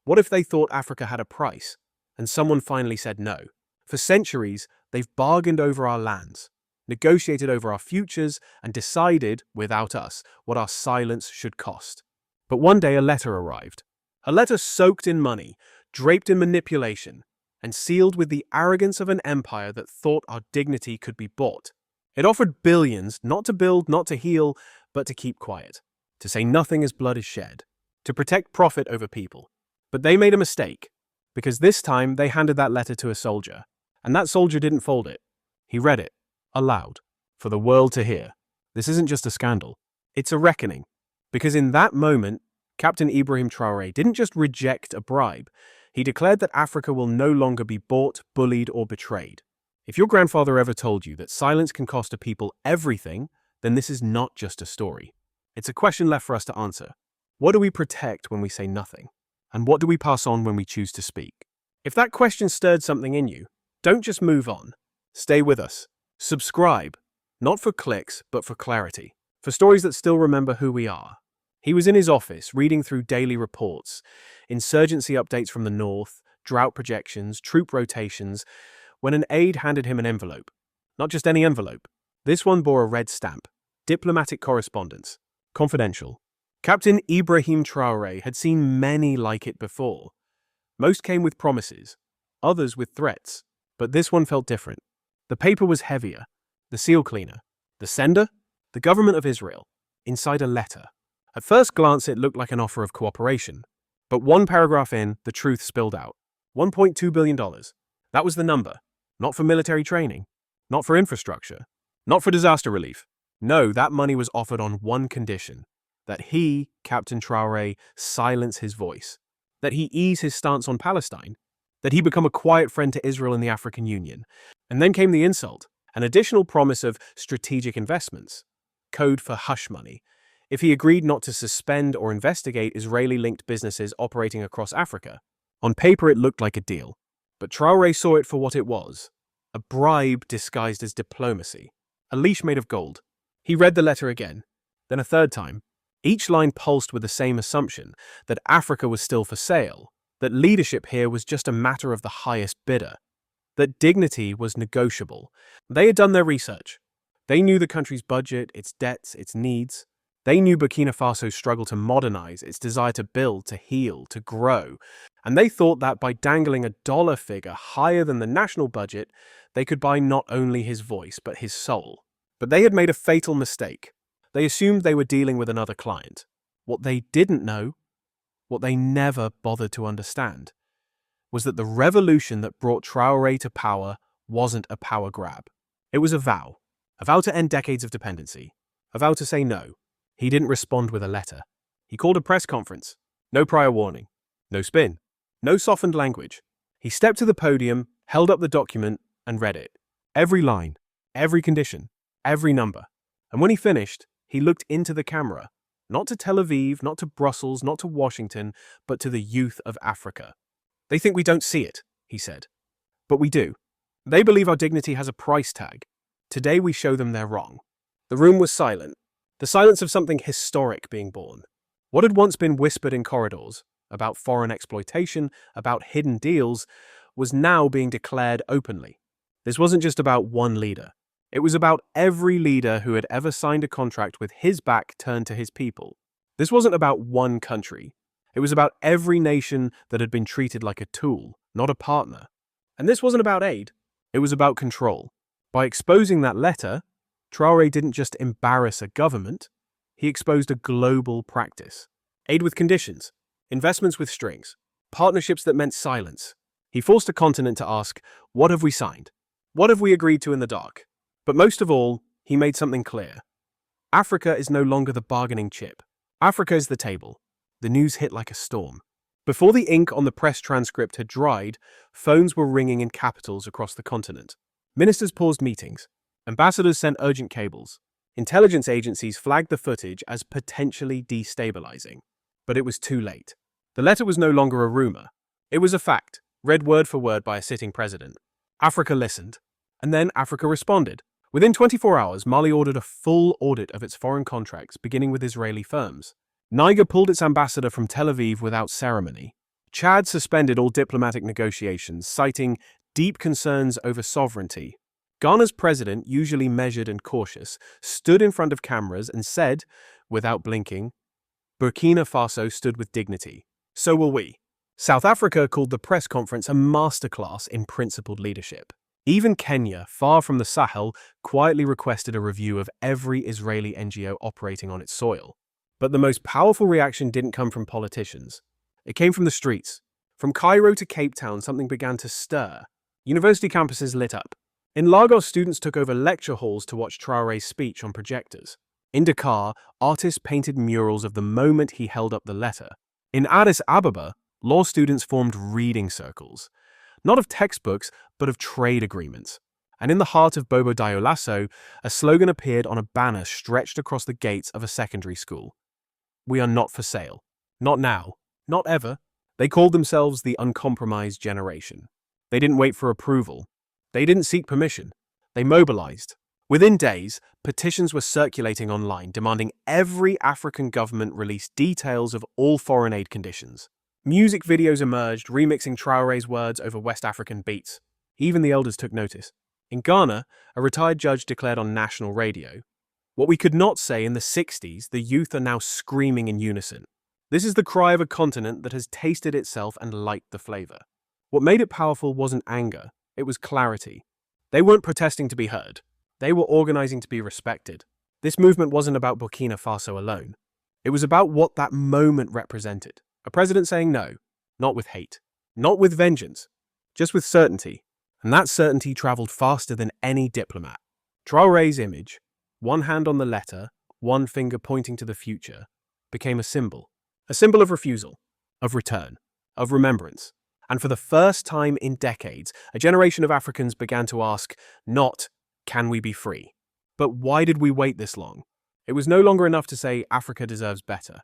What if they thought Africa had a price, and someone finally said no? For centuries, they've bargained over our lands, negotiated over our futures, and decided, without us, what our silence should cost. But one day a letter arrived. A letter soaked in money, draped in manipulation, and sealed with the arrogance of an empire that thought our dignity could be bought. It offered billions, not to build, not to heal, but to keep quiet, to say nothing as blood is shed, to protect profit over people. But they made a mistake, because this time they handed that letter to a soldier, and that soldier didn't fold it. He read it, aloud, for the world to hear. This isn't just a scandal, it's a reckoning. Because in that moment, Captain Ibrahim Traoré didn't just reject a bribe, he declared that Africa will no longer be bought, bullied, or betrayed. If your grandfather ever told you that silence can cost a people everything, then this is not just a story. It's a question left for us to answer. What do we protect when we say nothing? And what do we pass on when we choose to speak? If that question stirred something in you, don't just move on. Stay with us. Subscribe, not for clicks, but for clarity. For stories that still remember who we are. He was in his office, reading through daily reports, insurgency updates from the north, drought projections, troop rotations, when an aide handed him an envelope. Not just any envelope. This one bore a red stamp. Diplomatic correspondence. Confidential. Captain Ibrahim Traoré had seen many like it before. Most came with promises, others with threats, but this one felt different. The paper was heavier, the seal cleaner. The sender? The government of Israel. Inside a letter. At first glance it looked like an offer of cooperation, but one paragraph in, the truth spilled out. $1.2 billion. That was the number. Not for military training, not for infrastructure, not for disaster relief. No, that money was offered on one condition. That he, Captain Traoré, silence his voice. That he ease his stance on Palestine. That he become a quiet friend to Israel and the African Union. And then came the insult, an additional promise of strategic investments. Code for hush money. If he agreed not to suspend or investigate Israeli-linked businesses operating across Africa. On paper it looked like a deal. But Traoré saw it for what it was. A bribe disguised as diplomacy. A leash made of gold. He read the letter again, then a third time. Each line pulsed with the same assumption, that Africa was still for sale, that leadership here was just a matter of the highest bidder, that dignity was negotiable. They had done their research. They knew the country's budget, its debts, its needs. They knew Burkina Faso's struggle to modernize, its desire to build, to heal, to grow. And they thought that by dangling a dollar figure higher than the national budget, they could buy not only his voice, but his soul. But they had made a fatal mistake. They assumed they were dealing with another client. What they didn't know, what they never bothered to understand, was that the revolution that brought Traoré to power wasn't a power grab. It was a vow to end decades of dependency, a vow to say no. He didn't respond with a letter. He called a press conference. No prior warning. No spin. No softened language. He stepped to the podium, held up the document, and read it. Every line, every condition, every number. And when he finished, he looked into the camera, not to Tel Aviv, not to Brussels, not to Washington, but to the youth of Africa. They think we don't see it, he said. But we do. They believe our dignity has a price tag. Today we show them they're wrong. The room was silent. The silence of something historic being born. What had once been whispered in corridors, about foreign exploitation, about hidden deals, was now being declared openly. This wasn't just about one leader. It was about every leader who had ever signed a contract with his back turned to his people. This wasn't about one country. It was about every nation that had been treated like a tool, not a partner. And this wasn't about aid. It was about control. By exposing that letter, Traoré didn't just embarrass a government, he exposed a global practice. Aid with conditions, investments with strings, partnerships that meant silence. He forced a continent to ask, what have we signed? What have we agreed to in the dark? But most of all, he made something clear. Africa is no longer the bargaining chip. Africa is the table. The news hit like a storm. Before the ink on the press transcript had dried, phones were ringing in capitals across the continent. Ministers paused meetings. Ambassadors sent urgent cables. Intelligence agencies flagged the footage as potentially destabilizing. But it was too late. The letter was no longer a rumor. It was a fact, read word for word by a sitting president. Africa listened. And then Africa responded. Within 24 hours, Mali ordered a full audit of its foreign contracts, beginning with Israeli firms. Niger pulled its ambassador from Tel Aviv without ceremony. Chad suspended all diplomatic negotiations, citing deep concerns over sovereignty. Ghana's president, usually measured and cautious, stood in front of cameras and said, without blinking, Burkina Faso stood with dignity. So will we. South Africa called the press conference a masterclass in principled leadership. Even Kenya, far from the Sahel, quietly requested a review of every Israeli NGO operating on its soil. But the most powerful reaction didn't come from politicians. It came from the streets. From Cairo to Cape Town, something began to stir. University campuses lit up. In Lagos, students took over lecture halls to watch Traoré's speech on projectors. In Dakar, artists painted murals of the moment he held up the letter. In Addis Ababa, law students formed reading circles. Not of textbooks, but of trade agreements. And in the heart of Bobo Dioulasso, a slogan appeared on a banner stretched across the gates of a secondary school. We are not for sale. Not now. Not ever. They called themselves the uncompromised generation. They didn't wait for approval. They didn't seek permission. They mobilized. Within days, petitions were circulating online demanding every African government release details of all foreign aid conditions. Music videos emerged, remixing Traoré's words over West African beats. Even the elders took notice. In Ghana, a retired judge declared on national radio, "What we could not say in the 60s, the youth are now screaming in unison. This is the cry of a continent that has tasted itself and liked the flavor." What made it powerful wasn't anger, it was clarity. They weren't protesting to be heard. They were organizing to be respected. This movement wasn't about Burkina Faso alone. It was about what that moment represented. A president saying no, not with hate, not with vengeance, just with certainty. And that certainty traveled faster than any diplomat. Traoré's image, one hand on the letter, one finger pointing to the future, became a symbol of refusal, of return, of remembrance. And for the first time in decades, a generation of Africans began to ask, not, can we be free? But why did we wait this long? It was no longer enough to say Africa deserves better.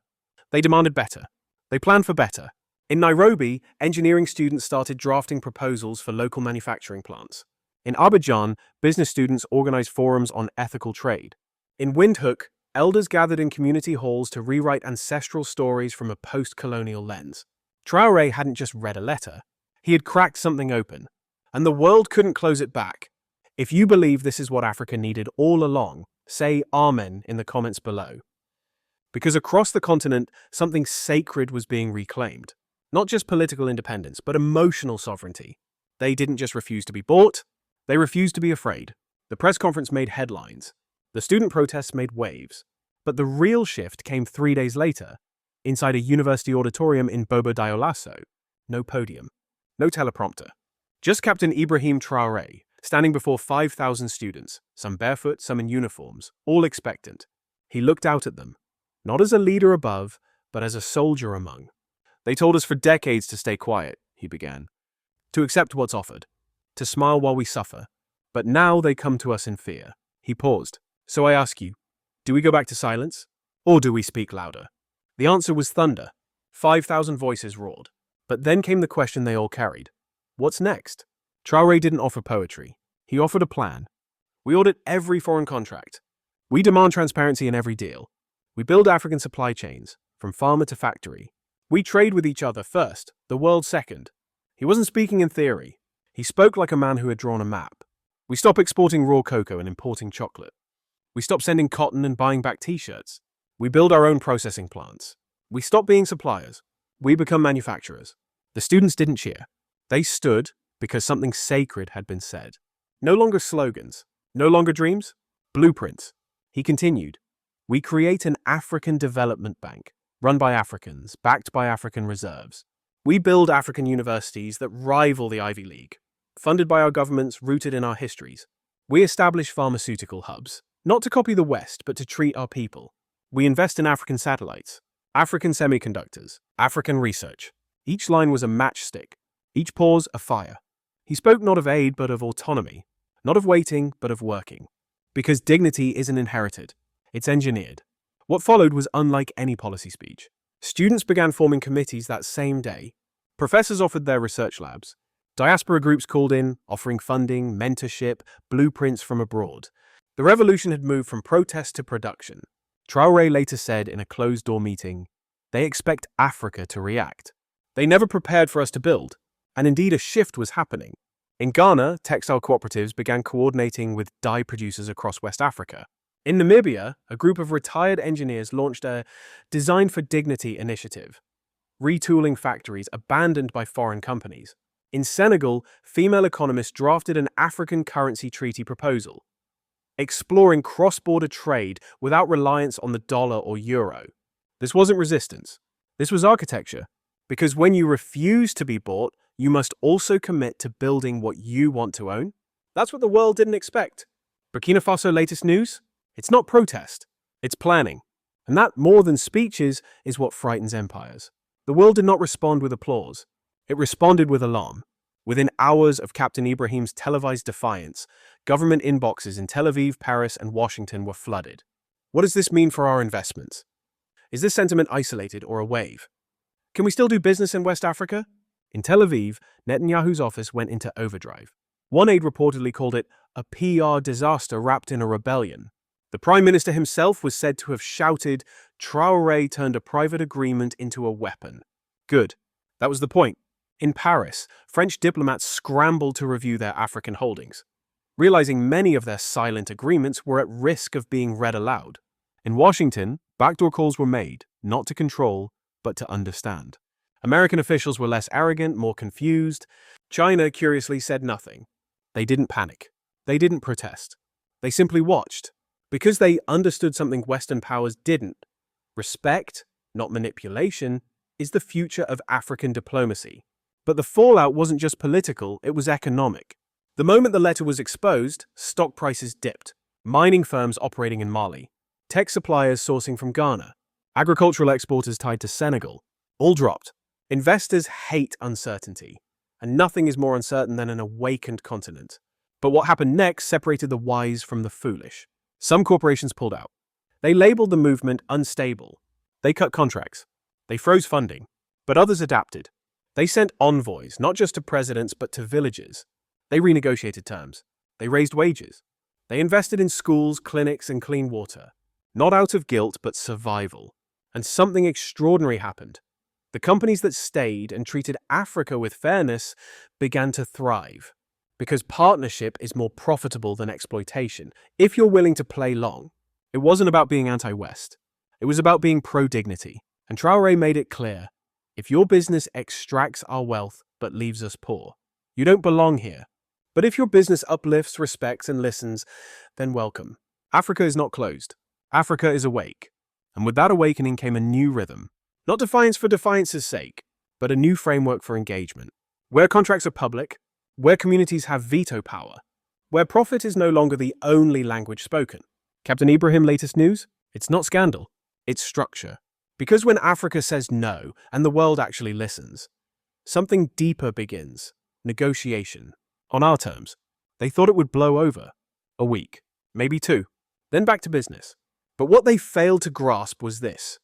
They demanded better. They planned for better. In Nairobi, engineering students started drafting proposals for local manufacturing plants. In Abidjan, business students organized forums on ethical trade. In Windhoek, elders gathered in community halls to rewrite ancestral stories from a post-colonial lens. Traoré hadn't just read a letter. He had cracked something open, and the world couldn't close it back. If you believe this is what Africa needed all along, say Amen in the comments below. Because across the continent, something sacred was being reclaimed. Not just political independence, but emotional sovereignty. They didn't just refuse to be bought, they refused to be afraid. The press conference made headlines. The student protests made waves. But the real shift came 3 days later, inside a university auditorium in Bobo Dioulasso. No podium, no teleprompter. Just Captain Ibrahim Traoré, standing before 5,000 students, some barefoot, some in uniforms, all expectant. He looked out at them, not as a leader above, but as a soldier among. They told us for decades to stay quiet, he began, to accept what's offered, to smile while we suffer. But now they come to us in fear. He paused. So I ask you, do we go back to silence? Or do we speak louder? The answer was thunder. 5,000 voices roared. But then came the question they all carried. What's next? Traoré didn't offer poetry. He offered a plan. We audit every foreign contract. We demand transparency in every deal. We build African supply chains, from farmer to factory. We trade with each other first, the world second. He wasn't speaking in theory. He spoke like a man who had drawn a map. We stop exporting raw cocoa and importing chocolate. We stop sending cotton and buying back t-shirts. We build our own processing plants. We stop being suppliers. We become manufacturers. The students didn't cheer. They stood because something sacred had been said. No longer slogans. No longer dreams. Blueprints. He continued. We create an African development bank, run by Africans, backed by African reserves. We build African universities that rival the Ivy League, funded by our governments, rooted in our histories. We establish pharmaceutical hubs, not to copy the West, but to treat our people. We invest in African satellites, African semiconductors, African research. Each line was a matchstick, each pause a fire. He spoke not of aid, but of autonomy, not of waiting, but of working. Because dignity isn't inherited, it's engineered. What followed was unlike any policy speech. Students began forming committees that same day. Professors offered their research labs. Diaspora groups called in, offering funding, mentorship, blueprints from abroad. The revolution had moved from protest to production. Traoré later said in a closed-door meeting, they expect Africa to react. They never prepared for us to build. And indeed, a shift was happening. In Ghana, textile cooperatives began coordinating with dye producers across West Africa. In Namibia, a group of retired engineers launched a Design for Dignity initiative, retooling factories abandoned by foreign companies. In Senegal, female economists drafted an African currency treaty proposal, exploring cross-border trade without reliance on the dollar or euro. This wasn't resistance. This was architecture. Because when you refuse to be bought, you must also commit to building what you want to own. That's what the world didn't expect. Burkina Faso latest news? It's not protest. It's planning. And that, more than speeches, is what frightens empires. The world did not respond with applause. It responded with alarm. Within hours of Captain Ibrahim's televised defiance, government inboxes in Tel Aviv, Paris, and Washington were flooded. What does this mean for our investments? Is this sentiment isolated or a wave? Can we still do business in West Africa? In Tel Aviv, Netanyahu's office went into overdrive. One aide reportedly called it a PR disaster wrapped in a rebellion. The Prime Minister himself was said to have shouted, "Traore turned a private agreement into a weapon." Good. That was the point. In Paris, French diplomats scrambled to review their African holdings, realizing many of their silent agreements were at risk of being read aloud. In Washington, backdoor calls were made, not to control, but to understand. American officials were less arrogant, more confused. China, curiously, said nothing. They didn't panic. They didn't protest. They simply watched. Because they understood something Western powers didn't. Respect, not manipulation, is the future of African diplomacy. But the fallout wasn't just political, it was economic. The moment the letter was exposed, stock prices dipped. Mining firms operating in Mali, tech suppliers sourcing from Ghana, agricultural exporters tied to Senegal, all dropped. Investors hate uncertainty, and nothing is more uncertain than an awakened continent. But what happened next separated the wise from the foolish. Some corporations pulled out. They labeled the movement unstable. They cut contracts. They froze funding. But others adapted. They sent envoys, not just to presidents, but to villages. They renegotiated terms. They raised wages. They invested in schools, clinics, and clean water. Not out of guilt, but survival. And something extraordinary happened. The companies that stayed and treated Africa with fairness began to thrive. Because partnership is more profitable than exploitation. If you're willing to play long, it wasn't about being anti-West. It was about being pro-dignity. And Traoré made it clear, if your business extracts our wealth but leaves us poor, you don't belong here. But if your business uplifts, respects, and listens, then welcome. Africa is not closed. Africa is awake. And with that awakening came a new rhythm. Not defiance for defiance's sake, but a new framework for engagement. Where contracts are public, where communities have veto power, where profit is no longer the only language spoken. Captain Ibrahim latest news? It's not scandal, it's structure. Because when Africa says no, and the world actually listens, something deeper begins. Negotiation. On our terms. They thought it would blow over. A week. Maybe 2. Then back to business. But what they failed to grasp was this.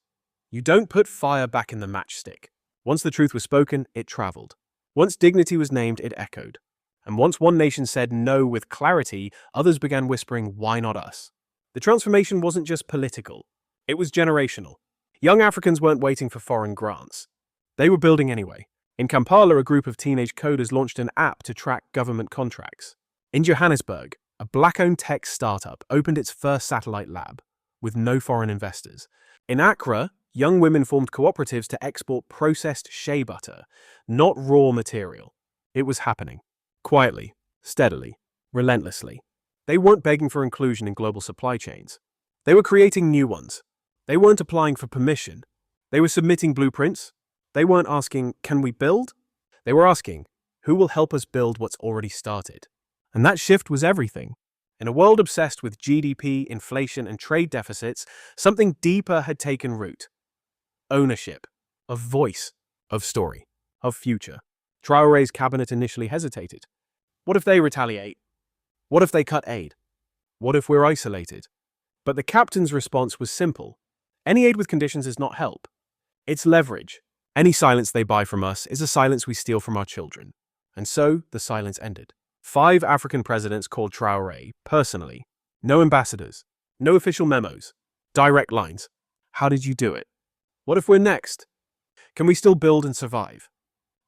You don't put fire back in the matchstick. Once the truth was spoken, it traveled. Once dignity was named, it echoed. And once one nation said no with clarity, others began whispering, why not us? The transformation wasn't just political. It was generational. Young Africans weren't waiting for foreign grants. They were building anyway. In Kampala, a group of teenage coders launched an app to track government contracts. In Johannesburg, a black-owned tech startup opened its first satellite lab, with no foreign investors. In Accra, young women formed cooperatives to export processed shea butter, not raw material. It was happening. Quietly, steadily, relentlessly. They weren't begging for inclusion in global supply chains. They were creating new ones. They weren't applying for permission. They were submitting blueprints. They weren't asking, can we build? They were asking, who will help us build what's already started? And that shift was everything. In a world obsessed with GDP, inflation, and trade deficits, something deeper had taken root. Ownership, of voice, of story, of future. Traoré's cabinet initially hesitated. What if they retaliate? What if they cut aid? What if we're isolated? But the captain's response was simple. Any aid with conditions is not help. It's leverage. Any silence they buy from us is a silence we steal from our children. And so, the silence ended. 5 African presidents called Traoré, personally. No ambassadors. No official memos. Direct lines. How did you do it? What if we're next? Can we still build and survive?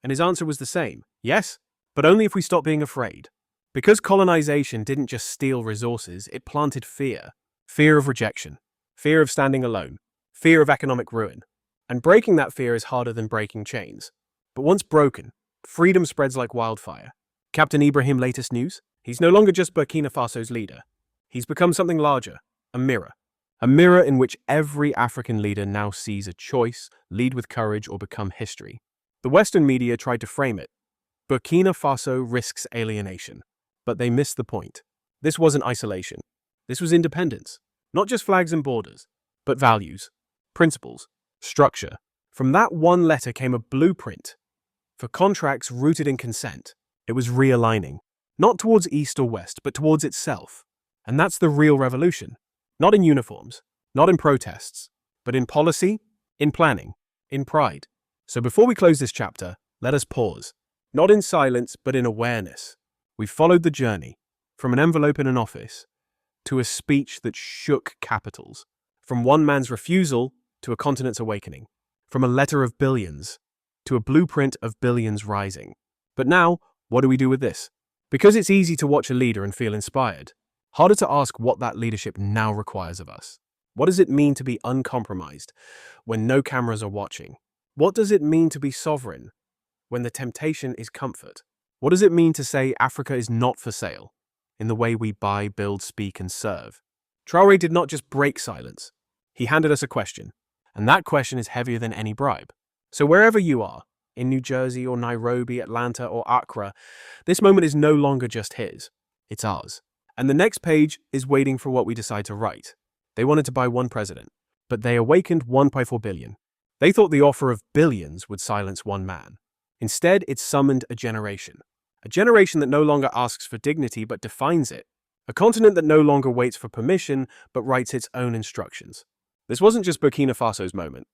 And his answer was the same. Yes, but only if we stop being afraid. Because colonization didn't just steal resources, it planted fear. Fear of rejection. Fear of standing alone. Fear of economic ruin. And breaking that fear is harder than breaking chains. But once broken, freedom spreads like wildfire. Captain Ibrahim, latest news? He's no longer just Burkina Faso's leader. He's become something larger, a mirror. A mirror in which every African leader now sees a choice, lead with courage or become history. The Western media tried to frame it. Burkina Faso risks alienation. But they missed the point. This wasn't isolation. This was independence. Not just flags and borders, but values, principles, structure. From that one letter came a blueprint for contracts rooted in consent. It was realigning, not towards East or West, but towards itself. And that's the real revolution. Not in uniforms, not in protests, but in policy, in planning, in pride. So before we close this chapter, let us pause. Not in silence, but in awareness. We followed the journey, from an envelope in an office, to a speech that shook capitals, from one man's refusal to a continent's awakening, from a letter of billions to a blueprint of billions rising. But now, what do we do with this? Because it's easy to watch a leader and feel inspired, harder to ask what that leadership now requires of us. What does it mean to be uncompromised when no cameras are watching? What does it mean to be sovereign when the temptation is comfort? What does it mean to say Africa is not for sale in the way we buy, build, speak, and serve? Traore did not just break silence. He handed us a question, and that question is heavier than any bribe. So wherever you are, in New Jersey or Nairobi, Atlanta or Accra, this moment is no longer just his. It's ours. And the next page is waiting for what we decide to write. They wanted to buy one president, but they awakened 1.4 billion. They thought the offer of billions would silence one man. Instead, it summoned a generation. A generation that no longer asks for dignity but defines it. A continent that no longer waits for permission but writes its own instructions. This wasn't just Burkina Faso's moment.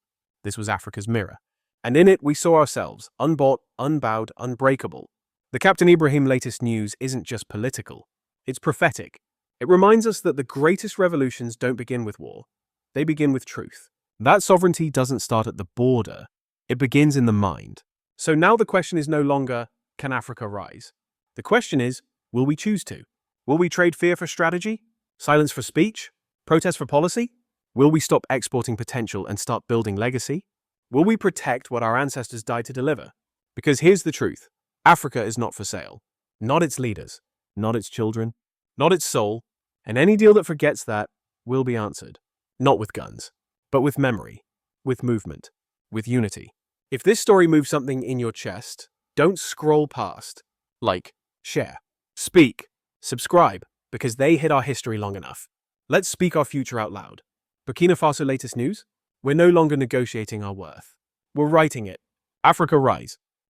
This was Africa's mirror. And in it, we saw ourselves, unbought, unbowed, unbreakable. The Captain Ibrahim latest news isn't just political. It's prophetic. It reminds us that the greatest revolutions don't begin with war. They begin with truth. That sovereignty doesn't start at the border. It begins in the mind. So now the question is no longer, can Africa rise? The question is, will we choose to? Will we trade fear for strategy? Silence for speech? Protest for policy? Will we stop exporting potential and start building legacy? Will we protect what our ancestors died to deliver? Because here's the truth. Africa is not for sale. Not its leaders. Not its children. Not its soul. And any deal that forgets that will be answered. Not with guns, but with memory, with movement, with unity. If this story moves something in your chest, don't scroll past. Like, share, speak, subscribe, because they hit our history long enough. Let's speak our future out loud. Burkina Faso latest news? We're no longer negotiating our worth. We're writing it. Africa rise.